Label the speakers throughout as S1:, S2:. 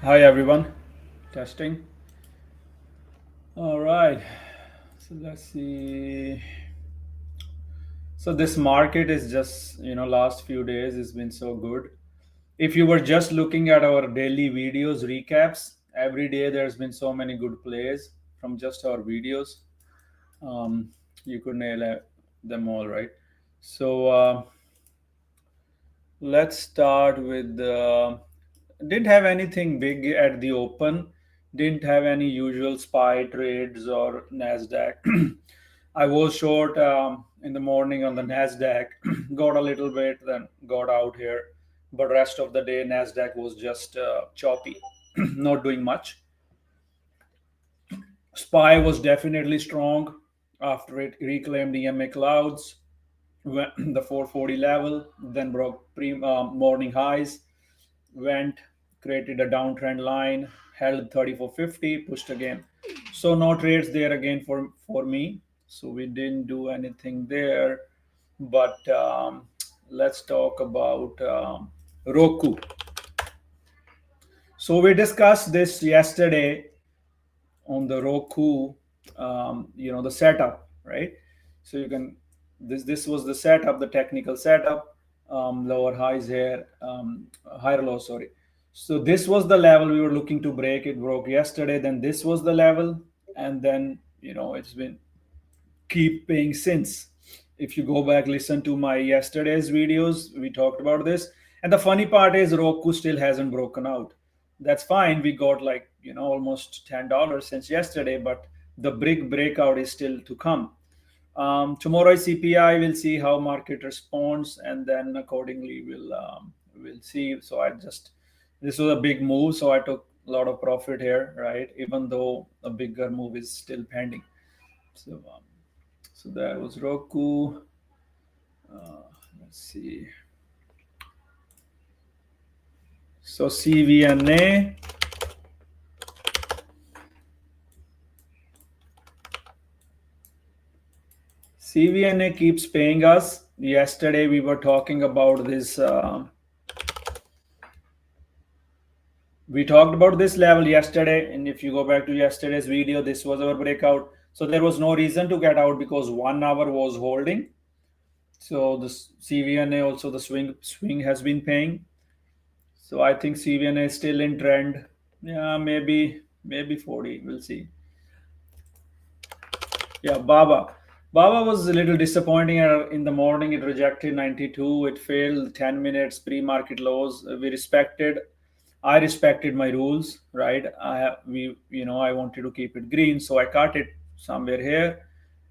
S1: Hi everyone, testing. All right, so let's see. So this market is just, last few days has been so good. If you were just looking at our daily videos recaps, every day there's been so many good plays from just our videos. Um, you could them all, right? So let's start with didn't have anything big at the open, didn't have any usual SPY trades or Nasdaq. I was short in the morning on the Nasdaq, got a little bit, then got out here. But rest of the day, Nasdaq was just choppy, not doing much. SPY was definitely strong after it reclaimed EMA Clouds, the 440 level, then broke morning highs, went, created a downtrend line, held 3450, pushed again. So no trades there again for me. So we didn't do anything there. But let's talk about Roku. So we discussed this yesterday on the Roku, the setup, right? So you can this was the setup, the technical setup, lower highs here, higher low, sorry. So this was the level we were looking to break. It broke yesterday. Then this was the level, and then it's been keep paying since. If you go back, listen to my yesterday's videos, we talked about this. And the funny part is Roku still hasn't broken out. That's fine. We got like, almost $10 since yesterday, but the big breakout is still to come. Tomorrow is CPI. We'll see how market responds, and then accordingly we'll see. So this was a big move, so I took a lot of profit here, right? Even though a bigger move is still pending. So that was Roku. Let's see. So CVNA. CVNA keeps paying us. Yesterday we were talking about this. We talked about this level yesterday, and if you go back to yesterday's video, this was our breakout. So there was no reason to get out because 1 hour was holding. So the CVNA also the swing has been paying. So I think CVNA is still in trend. Yeah, maybe 40. We'll see. Yeah, Baba. Baba was a little disappointing in the morning. It rejected 92. It failed 10 minutes pre-market lows. I respected my rules, right? I wanted to keep it green, so I cut it somewhere here.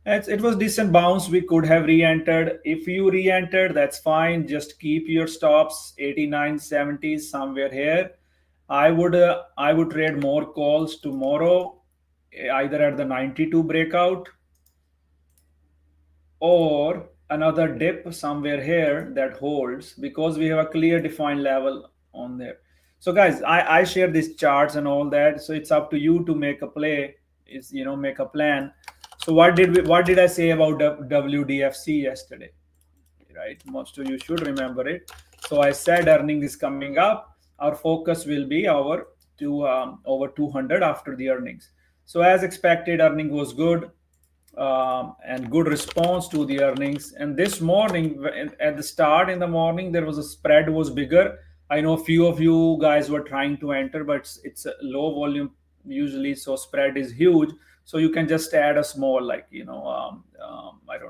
S1: It was decent bounce. We could have re-entered. If you re-entered, that's fine. Just keep your stops 89, 70s somewhere here. I would trade more calls tomorrow, either at the 92 breakout or another dip somewhere here that holds, because we have a clear defined level on there. So guys, I share these charts and all that, so it's up to you to make a play, is make a plan. So what did I say about WDFC yesterday, right? Most of you should remember it. So I said earning is coming up, our focus will be over 200 after the earnings. So as expected, earning was good, and good response to the earnings. And this morning, at the start in the morning, there was a spread was bigger. I know a few of you guys were trying to enter, but it's a low volume usually, so spread is huge. So you can just add a small, like I don't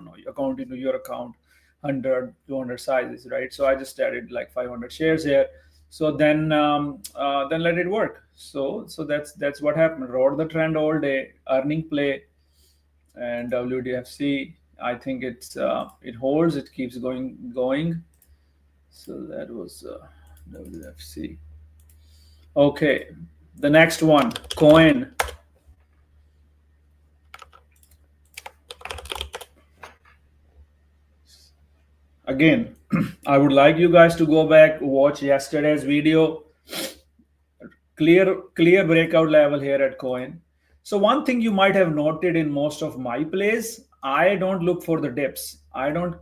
S1: know, account into your account, 100, 200 sizes, right? So I just added like 500 shares here. So then let it work. So that's what happened. Rode the trend all day, earning play, and WDFC. I think it holds. It keeps going. So that was WDFC. Okay, the next one, coin. Again, I would like you guys to go back, watch yesterday's video. Clear breakout level here at coin. So one thing you might have noted in most of my plays, I don't look for the dips. I don't,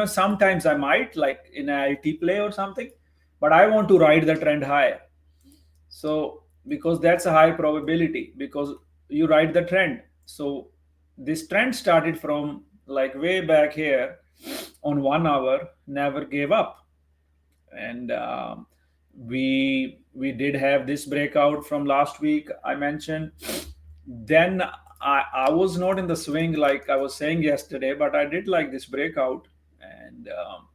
S1: sometimes I might, like in a LT play or something, but I want to ride the trend high. So because that's a high probability, because you write the trend. So this trend started from like way back here on 1 hour, never gave up. And we did have this breakout from last week I mentioned. Then I was not in the swing like I was saying yesterday, but I did like this breakout. And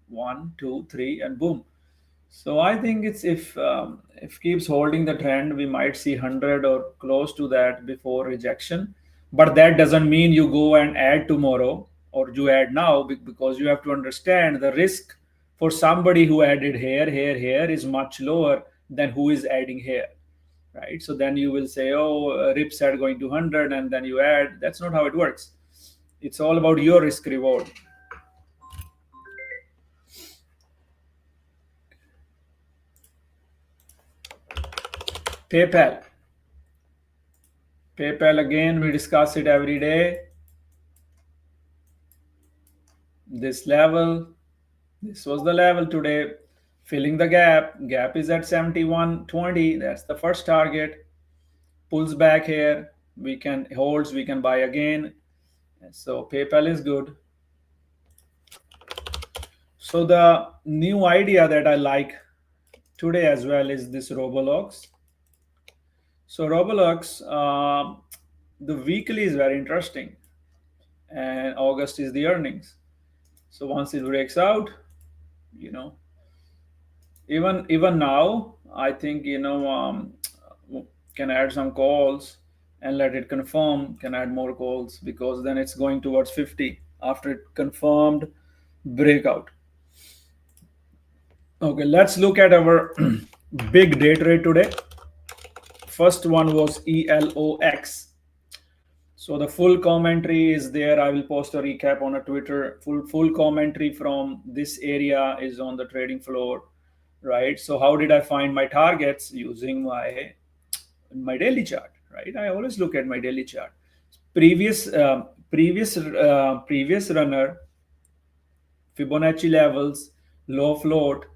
S1: 1 2 3 and boom. So I think it's if keeps holding the trend, we might see 100 or close to that before rejection. But that doesn't mean you go and add tomorrow or you add now, because you have to understand the risk for somebody who added here is much lower than who is adding here, right? So then you will say, oh, Ripster going to 100 and then you add. That's not how it works. It's all about your risk reward. PayPal. PayPal again, we discuss it every day. This level, this was the level today, filling the gap. Gap is at 71.20. That's the first target. Pulls back here. We can holds, we can buy again. So PayPal is good. So the new idea that I like today as well is this Roblox. So Roblox, the weekly is very interesting, and August is the earnings. So once it breaks out, you know, even now, I think can add some calls and let it confirm. Can add more calls because then it's going towards 50 after it confirmed breakout. Okay, let's look at our big day trade today. First one was ELOX. So the full commentary is there. I will post a recap on a Twitter. Full commentary from this area is on the trading floor, right? So how did I find my targets? Using my daily chart, right? I always look at my daily chart. Previous runner, Fibonacci levels, low float,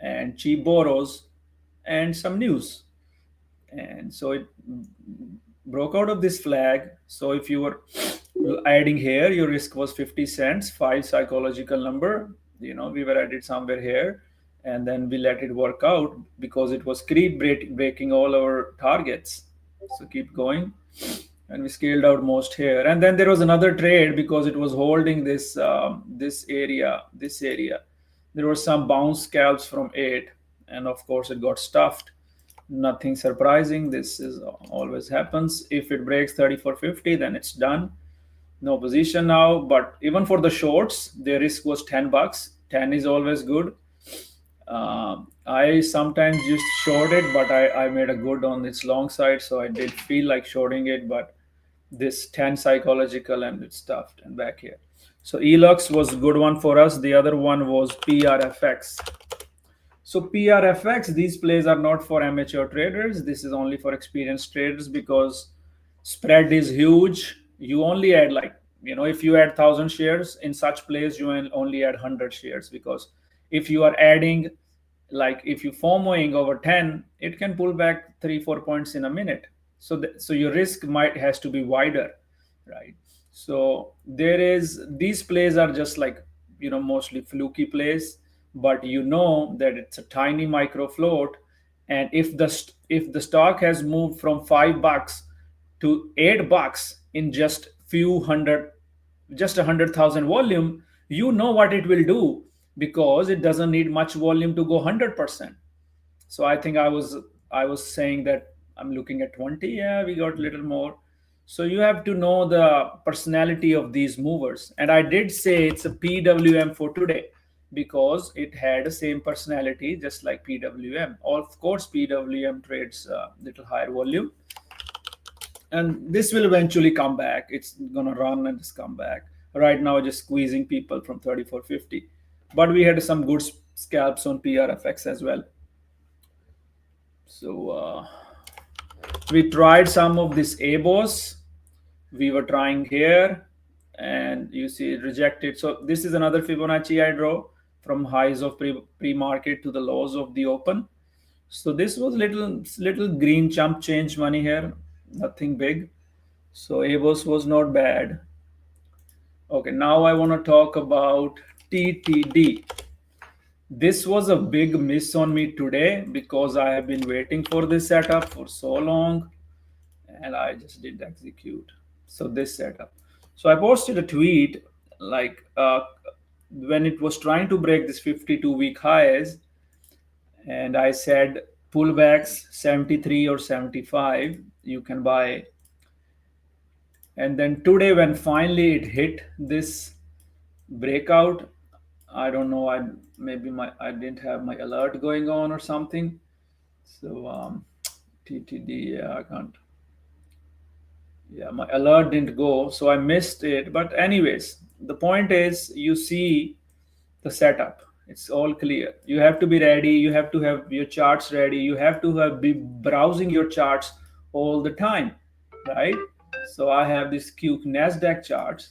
S1: and cheap borrows, and some news. And so it broke out of this flag. So if you were adding here, your risk was 50 cents, 5 psychological number. We were added somewhere here, and then we let it work out because it was creep breaking all our targets. So keep going, and we scaled out most here. And then there was another trade because it was holding this area. There were some bounce scalps from 8, and of course it got stuffed. Nothing surprising. This is always happens. If it breaks 34.50, then it's done. No position now. But even for the shorts, the risk was $10. 10 is always good. I sometimes just short it, but I made a good on its long side, so I did feel like shorting it. But this 10 psychological and it's stuffed and back here. So ELOX was a good one for us. The other one was PRFX. So PRFX, these plays are not for amateur traders. This is only for experienced traders because spread is huge. You only add if you add 1,000 shares in such plays, you only add 100 shares, because if you are adding, if you FOMOing over 10, it can pull back 3-4 points in a minute. So your risk has to be wider, right? So these plays are just mostly fluky plays, but that it's a tiny micro float. And if the stock has moved from $5 to $8 in just 100,000 volume, what it will do, because it doesn't need much volume to go 100%. So I think I was saying that I'm looking at 20. Yeah, we got a little more. So you have to know the personality of these movers. And I did say it's a PWM for today because it had the same personality, just like PWM. Of course, PWM trades a little higher volume. And this will eventually come back. It's going to run and just come back. Right now, just squeezing people from 34.50. But we had some good scalps on PRFX as well. So we tried some of this ABOS. We were trying here, and you see it rejected. So this is another Fibonacci I draw from highs of pre-market to the lows of the open. So this was little green chump change money here, nothing big. So ABOS was not bad. Okay, now I want to talk about TTD. This was a big miss on me today because I have been waiting for this setup for so long and I just didn't execute. So this setup. So I posted a tweet like when it was trying to break this 52-week highs, and I said pullbacks 73 or 75, you can buy. And then today, when finally it hit this breakout, I don't know. I didn't have my alert going on or something. So TTD, yeah, I can't. Yeah, my alert didn't go, so I missed it. But anyways, the point is, you see the setup. It's all clear. You have to be ready. You have to have your charts ready. You have to have be browsing your charts all the time, right? So I have this Q Nasdaq charts.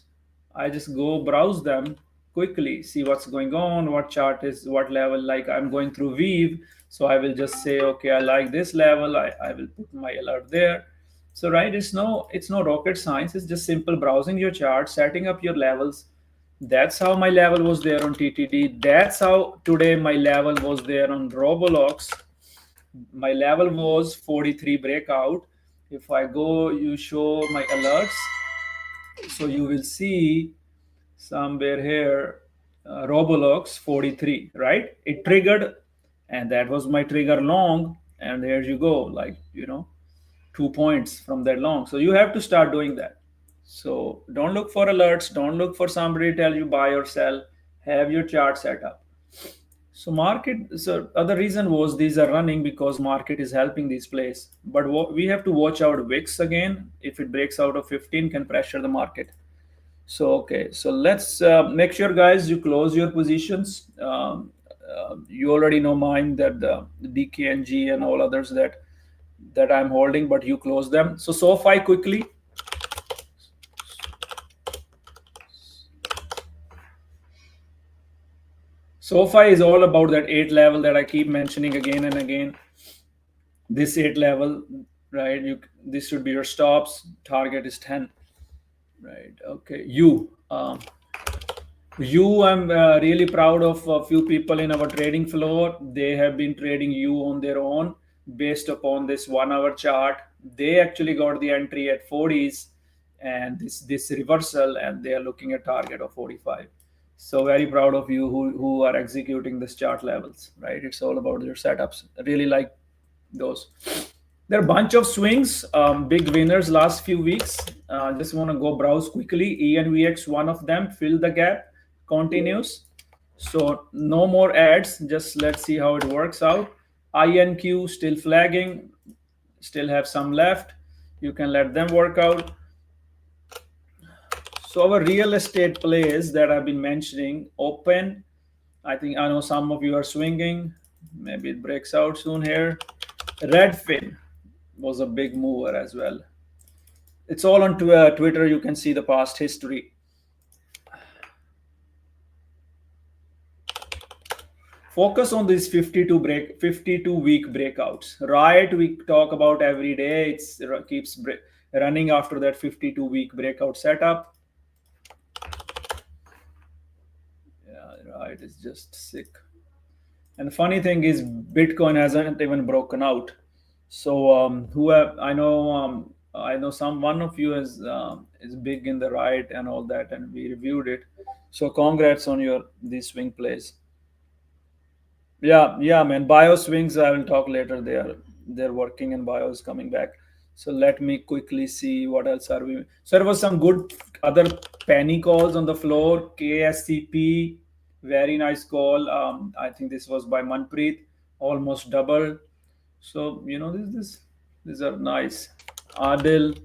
S1: I just go browse them quickly, see what's going on, what chart is what level. Like I'm going through Weave, so I will just say, okay, I like this level. I will put my alert there. So right, it's no rocket science. It's just simple browsing your chart, setting up your levels. That's how my level was there on TTD. That's how today my level was there on Roblox. My level was 43 breakout. If I go, you show my alerts. So you will see somewhere here, Roblox 43, right? It triggered, and that was my trigger long. And there you go, like, 2 points from that long. So you have to start doing that. So don't look for alerts. Don't look for somebody to tell you buy or sell. Have your chart set up. So market. So other reason was these are running because market is helping these plays. But we have to watch out VIX again. If it breaks out of 15, can pressure the market. So okay. So let's make sure, guys, you close your positions. You already know mine, that the DKNG and all others that I'm holding, but you close them. So SoFi quickly. SoFi is all about that 8 level that I keep mentioning again and again. This 8 level, right? This should be your stops. Target is 10, right? Okay. I'm really proud of a few people in our trading floor. They have been trading you on their own based upon this 1 hour chart. They actually got the entry at 40s and this reversal, and they are looking at target of 45. So very proud of you who are executing this chart levels, right? It's all about your setups. I really like those. There are a bunch of swings, big winners last few weeks. Just want to go browse quickly. ENVX, one of them, fill the gap, continues. So no more ads. Just let's see how it works out. INQ still flagging, still have some left. You can let them work out. So our real estate plays that I've been mentioning, open. I know some of you are swinging. Maybe it breaks out soon here. Redfin was a big mover as well. It's all on Twitter. You can see the past history. Focus on these 52-week breakouts, right? We talk about every day. It keeps running after that 52-week breakout setup. Yeah, right. It's just sick. And the funny thing is, Bitcoin hasn't even broken out. So I know one of you is big in the right and all that, and we reviewed it. So congrats on these swing plays. Yeah, man. Bio swings, I will talk later. They're working and bio is coming back. So let me quickly see what else are we. So there was some good other penny calls on the floor. KSCP, very nice call. I think this was by Manpreet, almost double. So these are nice. Adil.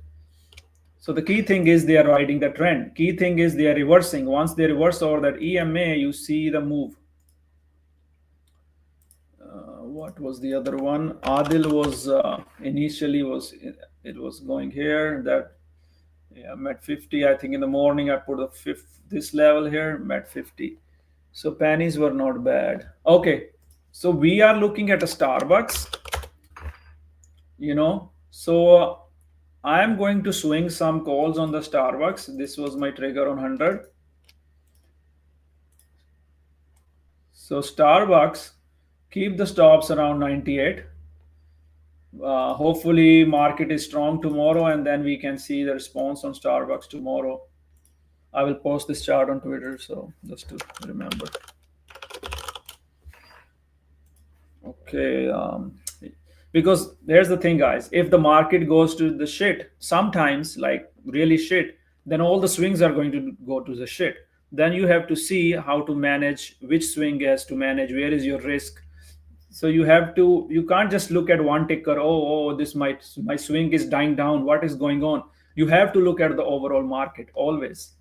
S1: So the key thing is they are riding the trend. Key thing is they are reversing. Once they reverse over that EMA, you see the move. What was the other one? Adil was initially it was going here. That met 50. I think in the morning I put this level here, met 50. So pennies were not bad. Okay, so we are looking at a Starbucks. So I am going to swing some calls on the Starbucks. This was my trigger on 100. So Starbucks, keep the stops around 98. Hopefully market is strong tomorrow, and then we can see the response on Starbucks tomorrow. I will post this chart on Twitter, so just to remember. Okay. Because here's the thing, guys. If the market goes to the shit, sometimes like really shit, then all the swings are going to go to the shit. Then you have to see how to manage which swing has to manage, where is your risk. So you can't just look at one ticker. Oh, this my swing is dying down. What is going on? You have to look at the overall market always.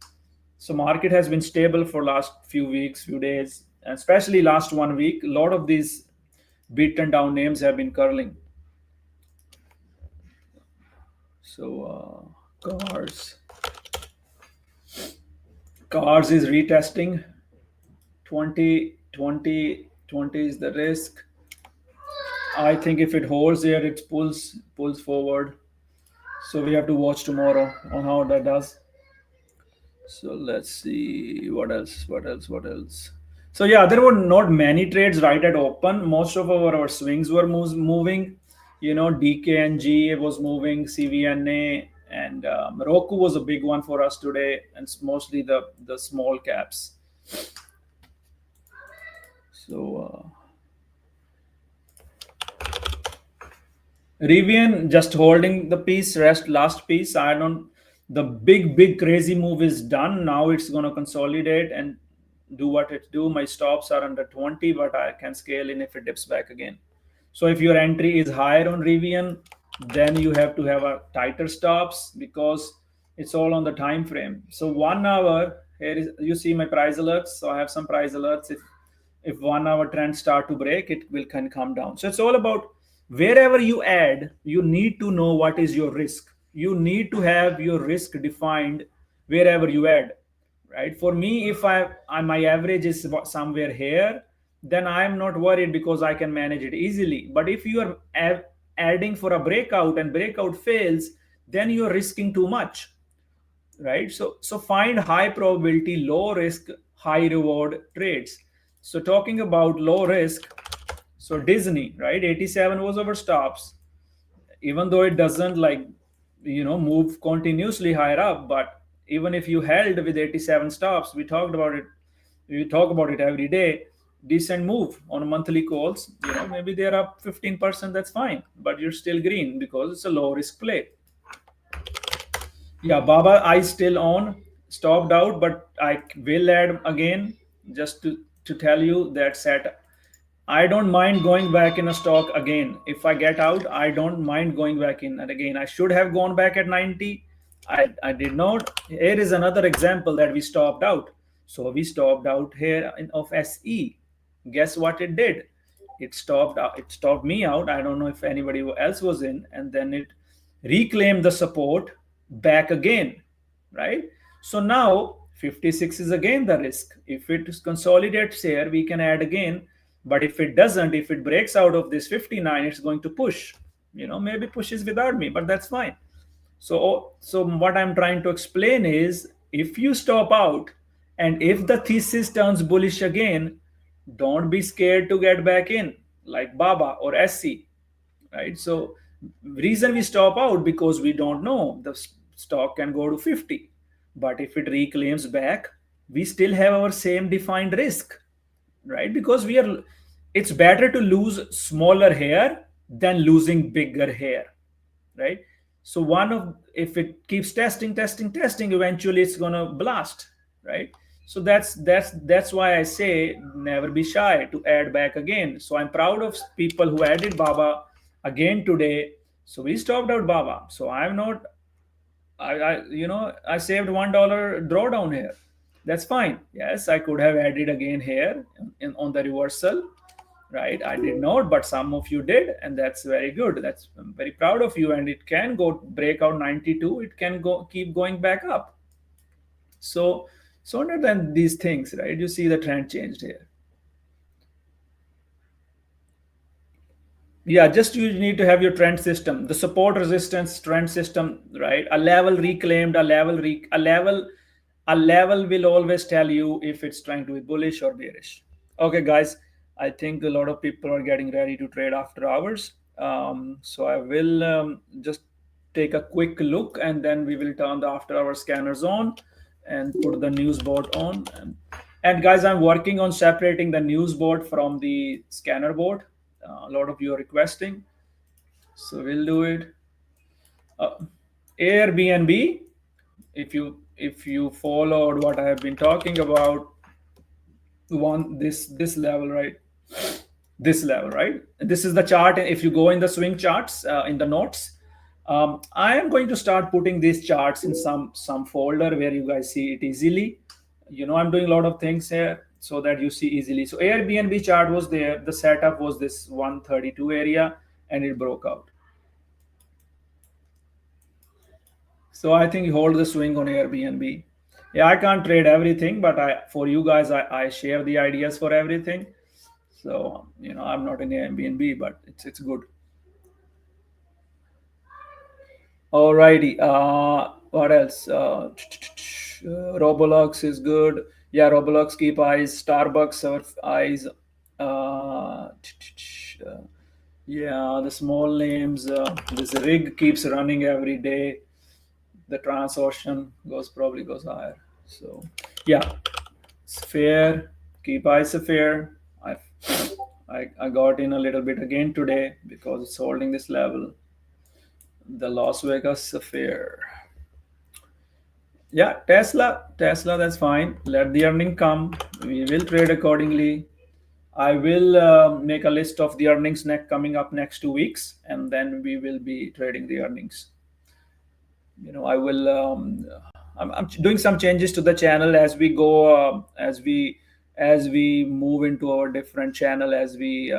S1: So market has been stable for last few weeks, few days, and especially last 1 week. A lot of these beaten down names have been curling. So cars is retesting. 20 20 20 is the risk. I think if it holds there, it pulls forward. So we have to watch tomorrow on how that does. So let's see what else. So yeah, there were not many trades right at open. Most of our swings were moving. DKNG was moving, CVNA, and Roku was a big one for us today, and it's mostly the small caps. So Rivian just holding the piece, last piece. I don't. The big crazy move is done. Now it's gonna consolidate and do what it do. My stops are under 20, but I can scale in if it dips back again. So if your entry is higher on Rivian, then you have to have a tighter stops because it's all on the time frame. So 1 hour, here is you see my price alerts. So I have some price alerts. If 1 hour trends start to break, it will can come down. So it's all about wherever you add, you need to know what is your risk. You need to have your risk defined wherever you add, right? For me, if my average is somewhere here, then I'm not worried because I can manage it easily. But if you are adding for a breakout and breakout fails, then you're risking too much, right? So find high probability, low risk, high reward trades. So talking about low risk, so Disney, right? 87 was our stops, even though it doesn't move continuously higher up. But even if you held with 87 stops, we talk about it every day. Decent move on monthly calls. Maybe they're up 15%. That's fine, but you're still green because it's a low risk play. Yeah, Baba, I still on, stopped out, but I will add again just to tell you that set. I don't mind going back in a stock again. If I get out, I don't mind going back in. And again, I should have gone back at 90. I did not. Here is another example that we stopped out. So we stopped out here of SE. Guess what it did? It stopped me out. I don't know if anybody else was in, and then it reclaimed the support back again, right? So now 56 is again the risk. If it consolidates here, we can add again. But if it doesn't, if it breaks out of this 59, it's going to push. Maybe pushes without me, but that's fine. So what I'm trying to explain is, if you stop out and if the thesis turns bullish again, don't be scared to get back in like Baba or SC, right? So reason we stop out because we don't know the stock can go to 50, but if it reclaims back, we still have our same defined risk, right? Because it's better to lose smaller hair than losing bigger hair, right? So if it keeps testing, eventually it's gonna blast, right? So that's why I say never be shy to add back again. So I'm proud of people who added Baba again today. So we stopped out Baba. So I'm not I saved $1 drawdown here. That's fine. Yes, I could have added again here on the reversal, right? I did not, but some of you did, and that's very good. I'm very proud of you. And it can go break out 92. It can keep going back up. So other than these things, right? You see the trend changed here. Yeah, just you need to have your trend system, the support resistance trend system, right? A level reclaimed, a level will always tell you if it's trying to be bullish or bearish. Okay, guys, I think a lot of people are getting ready to trade after hours. So I will just take a quick look, and then we will turn the after hour scanners on and put the news board on. And guys, I'm working on separating the news board from the scanner board. A lot of you are requesting, so we'll do it. uh, Airbnb, if you followed what I have been talking about, one this level, right? This level, right? This is the chart. If you go in the swing charts in the notes, I am going to start putting these charts in some folder where you guys see it easily. I'm doing a lot of things here so that you see easily. So Airbnb chart was there, the setup was this 132 area, and it broke out. So I think you hold the swing on Airbnb. Yeah, I can't trade everything, but for you guys, I share the ideas for everything. So I'm not in Airbnb, but it's good. Alrighty. What else? Roblox is good. Yeah, Roblox keep eyes. Starbucks our eyes. Uh, yeah, the small names. This rig keeps running every day. The Transocean probably goes higher. So yeah, Sphere, keep eyes fair. I got in a little bit again today because it's holding this level. The Las Vegas Sphere. Yeah, Tesla, that's fine. Let the earning come. We will trade accordingly. I will make a list of the earnings coming up next 2 weeks, and then we will be trading the earnings. I will. I'm doing some changes to the channel as we go, as we move into our different channel, as we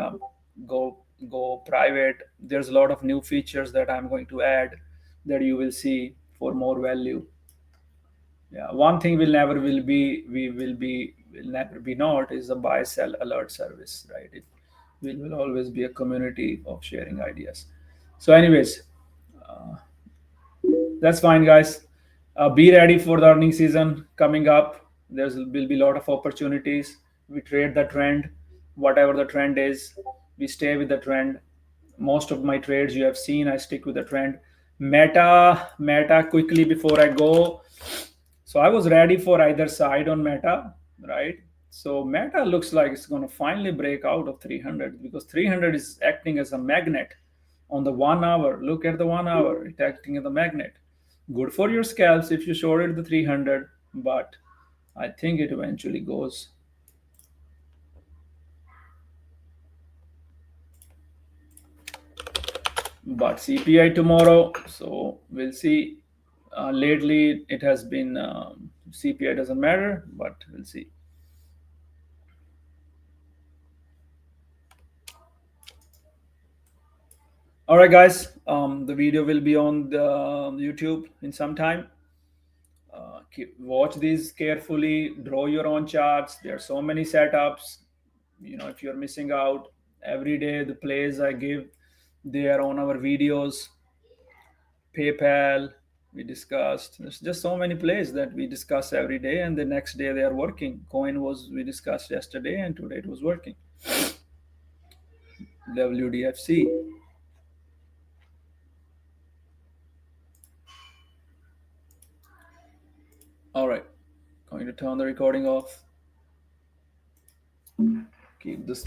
S1: go go private. There's a lot of new features that I'm going to add that you will see for more value. Yeah, one thing will never be not is a buy sell alert service, right? It will always be a community of sharing ideas. So, anyways, that's fine, guys. Be ready for the earning season coming up. There will be a lot of opportunities. We trade the trend, whatever the trend is. We stay with the trend. Most of my trades you have seen, I stick with the trend. Meta quickly before I go. So I was ready for either side on Meta, right? So Meta looks like it's going to finally break out of 300 because 300 is acting as a magnet on the 1 hour. Look at the 1 hour, it's acting as a magnet. Good for your scalps if you shorted the 300, but I think it eventually goes. But CPI tomorrow, so we'll see. Lately, it has been CPI doesn't matter, but we'll see. All right, guys. The video will be on the YouTube in some time. Watch these carefully. Draw your own charts. There are so many setups. If you're missing out, every day the plays I give, they are on our videos. PayPal, we discussed. There's just so many plays that we discuss every day, and the next day they are working. Coin was we discussed yesterday, and today it was working. WDFC. All right, going to turn the recording off. Keep this